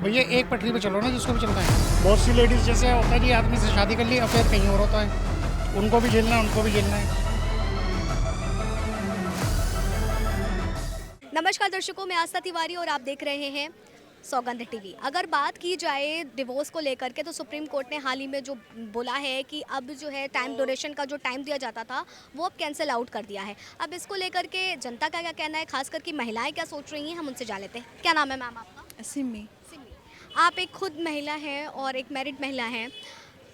भैया एक पटरी पे चलो ना, जिसको भी चलना है। बहुत सी लेडीज़ जैसे होता है कि आदमी से शादी कर ली, अफेयर कहीं और होता है, उनको भी झेलना है, उनको भी झेलना है। नमस्कार दर्शकों, मैं आस्था तिवारी और आप देख रहे हैं सौगंध टीवी। अगर बात की जाए डिवोर्स को लेकर के, तो सुप्रीम कोर्ट ने हाल ही में जो बोला है कि अब जो है टाइम ड्यूरेशन का जो टाइम दिया जाता था वो अब कैंसिल आउट कर दिया है। अब इसको लेकर के जनता का क्या कहना है, खास करके महिलाएं क्या सोच रही हैं, हम उनसे जान लेते हैं। क्या नाम है मैम आपका? सिमी। सिमी। आप एक खुद महिला हैं और एक मैरिड महिला हैं।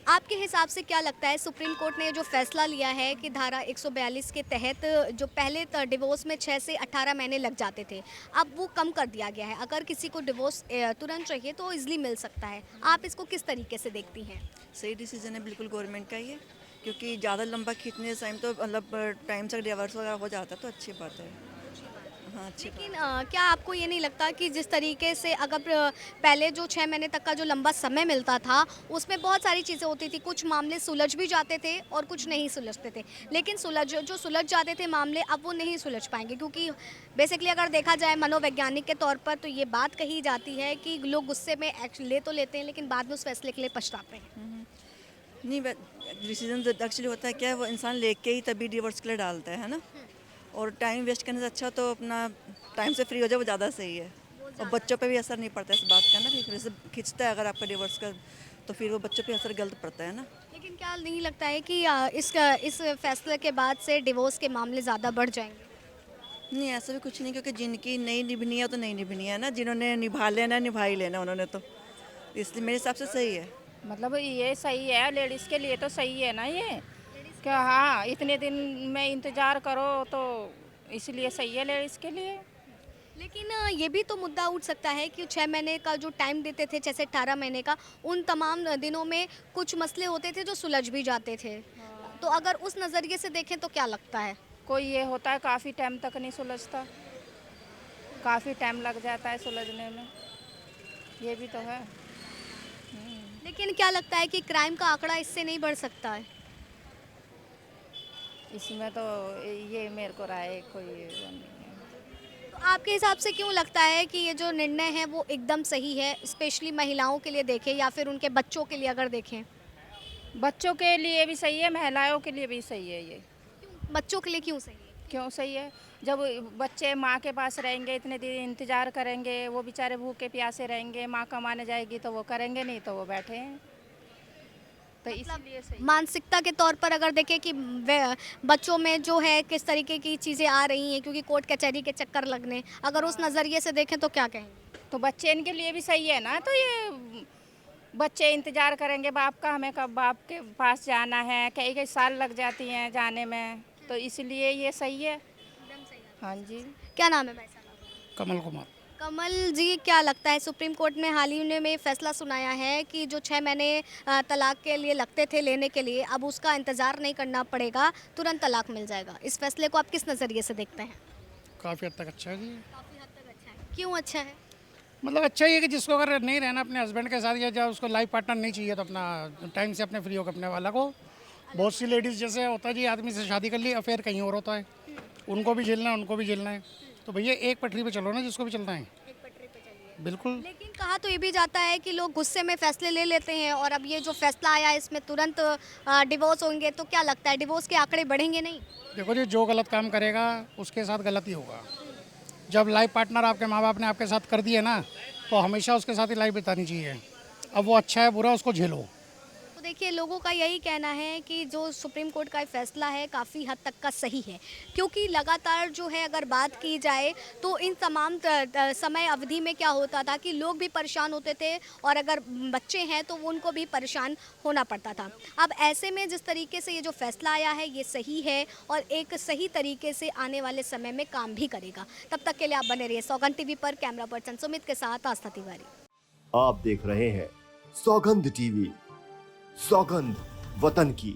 आपके हिसाब से क्या लगता है, सुप्रीम कोर्ट ने जो फैसला लिया है कि धारा 142 के तहत जो पहले डिवोर्स में 6 से 18 महीने लग जाते थे, अब वो कम कर दिया गया है। अगर किसी को डिवोर्स तुरंत चाहिए तो इजीली मिल सकता है। आप इसको किस तरीके से देखती हैं? सही डिसीजन है बिल्कुल गवर्नमेंट का ये, क्योंकि ज़्यादा लंबा खींचने से टाइम तो मतलब टाइम से डिवोर्स वगैरह हो जाता है तो अच्छी बात है। हाँ, अच्छी बात। लेकिन क्या आपको ये नहीं लगता कि जिस तरीके से अगर पहले जो 6 महीने तक का जो लंबा समय मिलता था, उसमें बहुत सारी चीज़ें होती थी, कुछ मामले सुलझ भी जाते थे और कुछ नहीं सुलझते थे। लेकिन जो सुलझ जाते थे मामले, अब वो नहीं सुलझ पाएंगे, क्योंकि बेसिकली अगर देखा जाए मनोवैज्ञानिक के तौर पर, तो ये बात कही जाती है कि लोग गुस्से में एक्शन ले तो लेते हैं, लेकिन बाद में उस फैसले के लिए पछताते हैं। नहीं, डिसीजन एक्चुअली होता है क्या है, वो इंसान लेके ही तभी डिवोर्स के लिए डालता है ना। और टाइम वेस्ट करने से अच्छा तो अपना टाइम से फ्री हो जाए, वो ज़्यादा सही है। और बच्चों पे भी असर नहीं पड़ता इस बात का ना, कि जैसे खींचता है अगर आपका डिवोर्स का, तो फिर वो बच्चों पे असर गलत पड़ता है ना। लेकिन क्या नहीं लगता है कि इस फैसले के बाद से डिवोर्स के मामले ज़्यादा बढ़ जाएंगे? नहीं, ऐसा भी कुछ नहीं, क्योंकि जिनकी नहीं निभनी है तो नहीं निभनी है ना, जिन्होंने निभा लेना निभा ही लेना उन्होंने तो, इसलिए मेरे हिसाब से सही है। मतलब ये सही है, लेडीज़ के लिए तो सही है ना ये। क्या हाँ, इतने दिन में इंतज़ार करो तो इसलिए सही है लेडीज़ के लिए। लेकिन ये भी तो मुद्दा उठ सकता है कि 6 महीने का जो टाइम देते थे, जैसे 18 महीने का, उन तमाम दिनों में कुछ मसले होते थे जो सुलझ भी जाते थे। तो अगर उस नज़रिए से देखें तो क्या लगता है? कोई ये होता है काफ़ी टाइम तक नहीं सुलझता, काफ़ी टाइम लग जाता है सुलझने में, ये भी तो है। लेकिन क्या लगता है कि क्राइम का आंकड़ा इससे नहीं बढ़ सकता है? इसमें तो ये मेरे को राय कोई वो नहीं है। तो आपके हिसाब से क्यों लगता है कि ये जो निर्णय है वो एकदम सही है, स्पेशली महिलाओं के लिए देखें या फिर उनके बच्चों के लिए अगर देखें? बच्चों के लिए भी सही है, महिलाओं के लिए भी सही है ये। बच्चों के लिए क्यों सही है? क्यों सही है? जब बच्चे माँ के पास रहेंगे, इतने दिन इंतज़ार करेंगे, वो बेचारे भूखे प्यासे रहेंगे, माँ कमाने जाएगी तो वो करेंगे नहीं तो वो बैठे हैं, तो इसलिए सही। मानसिकता के तौर पर अगर देखें कि बच्चों में जो है किस तरीके की चीज़ें आ रही हैं, क्योंकि कोर्ट कचहरी के चक्कर लगने, अगर उस नज़रिए से देखें तो क्या कहेंगे? तो बच्चे इनके लिए भी सही है ना, तो ये बच्चे इंतज़ार करेंगे बाप का, हमें कब बाप के पास जाना है, कई कई साल लग जाती हैं जाने में, तो इसलिए ये सही है। हाँ जी। क्या नाम है भाई साहब? कमल कुमार। कमल जी, क्या लगता है, सुप्रीम कोर्ट ने हाल ही में फैसला सुनाया है कि जो 6 महीने तलाक के लिए लगते थे लेने के लिए, अब उसका इंतज़ार नहीं करना पड़ेगा, तुरंत तलाक मिल जाएगा। इस फैसले को आप किस नज़रिए से देखते हैं? काफ़ी हद तक अच्छा है जी। काफ़ी हद तक अच्छा है। क्यों अच्छा है? मतलब अच्छा ही है कि जिसको अगर नहीं रहना अपने हस्बैंड के साथ, या जब उसको लाइफ पार्टनर नहीं चाहिए, तो अपना टाइम से अपने फ्री होकर अपने वाला को। बहुत सी लेडीज़ जैसे होता है जी, आदमी से शादी कर ली, अफेयर कहीं और होता है, उनको भी झेलना है, उनको भी झेलना है। तो भैया एक पटरी पे चलो ना, जिसको भी चलना है। एक पटरी पे चलिए। बिल्कुल। लेकिन कहा तो ये भी जाता है कि लोग गुस्से में फैसले ले लेते हैं, और अब ये जो फैसला आया है इसमें तुरंत डिवोर्स होंगे, तो क्या लगता है डिवोर्स के आंकड़े बढ़ेंगे नहीं? देखो जी, जो गलत काम करेगा उसके साथ गलत ही होगा। जब लाइफ पार्टनर आपके माँ बाप ने आपके साथ कर दिए ना, तो हमेशा उसके साथ ही लाइफ बितानी चाहिए। अब वो अच्छा है बुरा, उसको झेलो। तो देखिए, लोगों का यही कहना है कि जो सुप्रीम कोर्ट का फैसला है काफ़ी हद तक का सही है, क्योंकि लगातार जो है अगर बात की जाए तो इन तमाम समय अवधि में क्या होता था कि लोग भी परेशान होते थे, और अगर बच्चे हैं तो उनको भी परेशान होना पड़ता था। अब ऐसे में जिस तरीके से ये जो फैसला आया है ये सही है, और एक सही तरीके से आने वाले समय में काम भी करेगा। तब तक के लिए आप बने रहिए सौगंध टीवी पर। कैमरा पर्सन सुमित के साथ आस्था तिवारी। आप देख रहे हैं सौगंध टीवी, सौगंध वतन की।